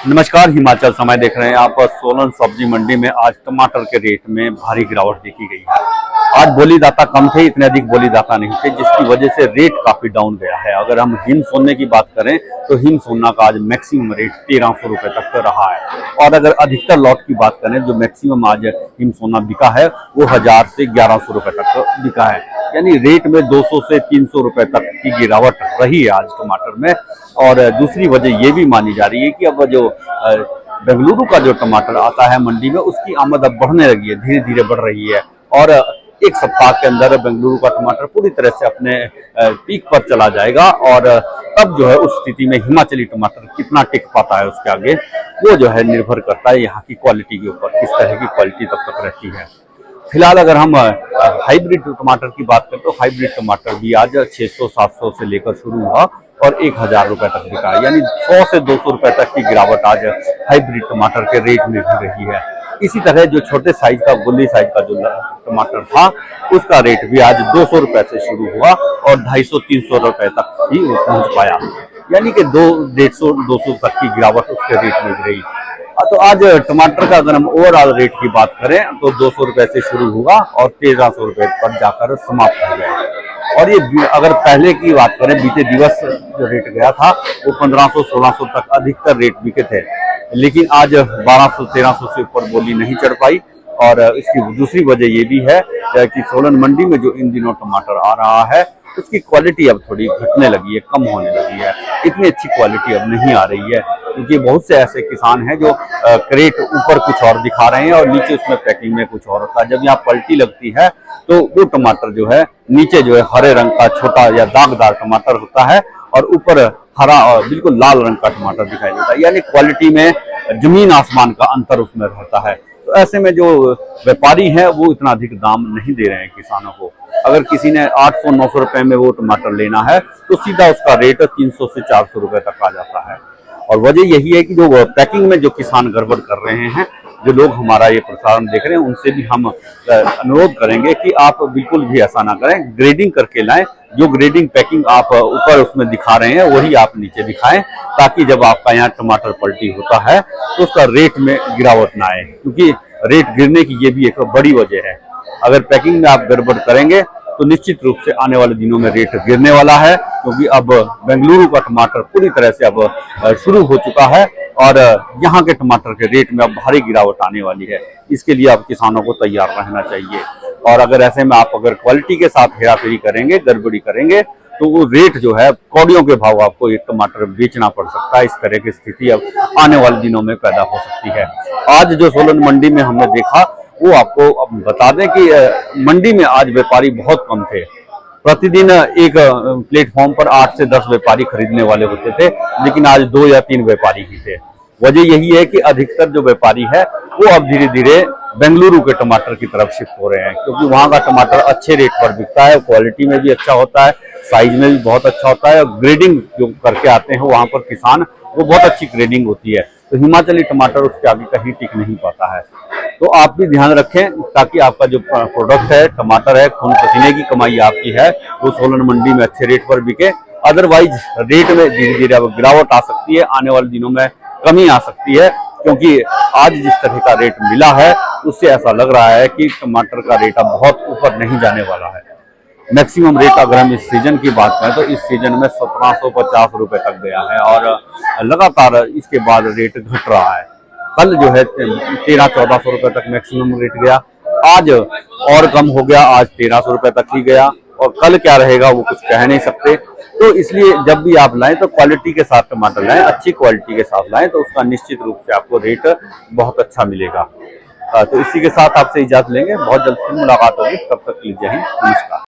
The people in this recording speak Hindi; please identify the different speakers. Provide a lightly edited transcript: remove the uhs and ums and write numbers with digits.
Speaker 1: नमस्कार, हिमाचल समय देख रहे हैं आप। सोलन सब्जी मंडी में आज टमाटर के रेट में भारी गिरावट देखी गई है। आज बोलीदाता कम थे, इतने अधिक बोलीदाता नहीं थे, जिसकी वजह से रेट काफी डाउन गया है। अगर हम हिम सोने की बात करें तो हिम सोना का आज मैक्सिमम रेट 1300 रुपए तक रहा है। और अगर अधिकतर लॉट की बात करें, जो मैक्सिमम आज हिम सोना बिका है वो 1000 से 1100 रुपए तक बिका है। यानी रेट में 200 से 300 रुपए तक की गिरावट रही है आज टमाटर में। और दूसरी वजह ये भी मानी जा रही है कि अब जो बेंगलुरु का जो टमाटर आता है मंडी में, उसकी आमद अब बढ़ने लगी है, धीरे धीरे बढ़ रही है। और एक सप्ताह के अंदर बेंगलुरु का टमाटर पूरी तरह से अपने पीक पर चला जाएगा। और तब जो है उस स्थिति में हिमाचली टमाटर कितना टिक पाता है उसके आगे, वो जो है निर्भर करता है यहाँ की क्वालिटी के ऊपर, किस तरह की क्वालिटी तब तक रहती है। फिलहाल अगर हम हाइब्रिड टमाटर की बात करें तो हाइब्रिड टमाटर भी आज 600-700 से लेकर शुरू हुआ और 1000 रुपए तक बिका। यानी 100 से 200 रुपए तक की गिरावट आज हाइब्रिड टमाटर के रेट में भी रही है। इसी तरह जो छोटे साइज का गुल्ली साइज का जो टमाटर था, उसका रेट भी आज 200 रुपए से शुरू हुआ और 250-300 रुपए तक ही पहुंच पाया। यानी कि 150-200 तक की गिरावट उसके रेट में भी रही। तो आज टमाटर का अगर हम ओवरऑल रेट की बात करें तो 200 रुपए से शुरू हुआ और 1300 रुपए पर जाकर समाप्त हो गया। और ये अगर पहले की बात करें, बीते दिवस जो रेट गया था वो 1500-1600 तक अधिकतर रेट बिके थे, लेकिन आज 1200-1300 से ऊपर बोली नहीं चढ़ पाई। और इसकी दूसरी वजह ये भी है कि सोलन मंडी में जो इन दिनों टमाटर आ रहा है उसकी क्वालिटी अब थोड़ी घटने लगी है, कम होने लगी है। इतनी अच्छी क्वालिटी अब नहीं आ रही है, क्योंकि बहुत से ऐसे किसान हैं जो क्रेट ऊपर कुछ और दिखा रहे हैं और नीचे उसमें पैकिंग में कुछ और होता है। जब यहाँ पलटी लगती है तो वो टमाटर जो है नीचे जो है हरे रंग का छोटा या दागदार टमाटर होता है और ऊपर हरा और बिल्कुल लाल रंग का टमाटर दिखाई देता है। यानी क्वालिटी में जमीन आसमान का अंतर उसमें रहता है। तो ऐसे में जो व्यापारी है वो इतना अधिक दाम नहीं दे रहे हैं किसानों को। अगर किसी ने 800-900 रुपए में वो टमाटर लेना है तो सीधा उसका रेट 300 से 400 रुपए तक आ जाता है। और वजह यही है कि जो पैकिंग में जो किसान गड़बड़ कर रहे हैं, जो लोग हमारा ये प्रसारण देख रहे हैं, उनसे भी हम अनुरोध करेंगे कि आप बिल्कुल भी ऐसा ना करें, ग्रेडिंग करके लाएं। जो ग्रेडिंग पैकिंग आप ऊपर उसमें दिखा रहे हैं वही आप नीचे दिखाएं, ताकि जब आपका यहाँ टमाटर पलटी होता है तो उसका रेट में गिरावट ना आए। क्योंकि रेट गिरने की ये भी एक बड़ी वजह है। अगर पैकिंग में आप गड़बड़ करेंगे तो निश्चित रूप से आने वाले दिनों में रेट गिरने वाला है, क्योंकि अब बेंगलुरु का टमाटर पूरी तरह से अब शुरू हो चुका है और यहाँ के टमाटर के रेट में अब भारी गिरावट आने वाली है। इसके लिए अब किसानों को तैयार रहना चाहिए। और अगर ऐसे में आप अगर क्वालिटी के साथ हेराफेरी करेंगे, गड़बड़ी करेंगे, तो वो रेट जो है कौड़ियों के भाव आपको एक टमाटर बेचना पड़ सकता है। इस तरह की स्थिति अब आने वाले दिनों में पैदा हो सकती है। आज जो सोलन मंडी में हमने देखा वो आपको अब बता दें कि मंडी में आज व्यापारी बहुत कम थे। प्रतिदिन एक प्लेटफॉर्म पर 8 से 10 व्यापारी खरीदने वाले होते थे, लेकिन आज 2 या 3 व्यापारी ही थे। वजह यही है कि अधिकतर जो व्यापारी है वो अब धीरे धीरे बेंगलुरु के टमाटर की तरफ शिफ्ट हो रहे हैं, क्योंकि वहां का टमाटर अच्छे रेट पर बिकता है, क्वालिटी में भी अच्छा होता है, साइज में भी बहुत अच्छा होता है। और ग्रेडिंग जो करके आते हैं वहां पर किसान, वो बहुत अच्छी ग्रेडिंग होती है। तो हिमाचली टमाटर उसके आगे कहीं टिक नहीं पाता है। तो आप भी ध्यान रखें, ताकि आपका जो प्रोडक्ट है, टमाटर है, खून पसीने की कमाई आपकी है, वो सोलन मंडी में अच्छे रेट पर बिके। अदरवाइज रेट में धीरे धीरे अब गिरावट आ सकती है, आने वाले दिनों में कमी आ सकती है। क्योंकि आज जिस तरह का रेट मिला है उससे ऐसा लग रहा है कि टमाटर का रेट अब बहुत ऊपर नहीं जाने वाला है। मैक्सिमम रेट अगर हम इस सीजन की बात करें तो इस सीजन में 1750 रुपए तक गया है और लगातार इसके बाद रेट घट रहा है। कल जो है 1300-1400 रुपए तक मैक्सिमम रेट गया, आज और कम हो गया, आज 1300 रुपए तक ही गया। और कल क्या रहेगा वो कुछ कह नहीं सकते। तो इसलिए जब भी आप लाएं तो क्वालिटी के साथ टमाटर लाएं, अच्छी क्वालिटी के साथ लाएं, तो उसका निश्चित रूप से आपको रेट बहुत अच्छा मिलेगा। तो इसी के साथ आपसे इजाजत लेंगे, बहुत जल्द फिर मुलाकात होगी। तब तक के लिए जय हिंद, नमस्कार।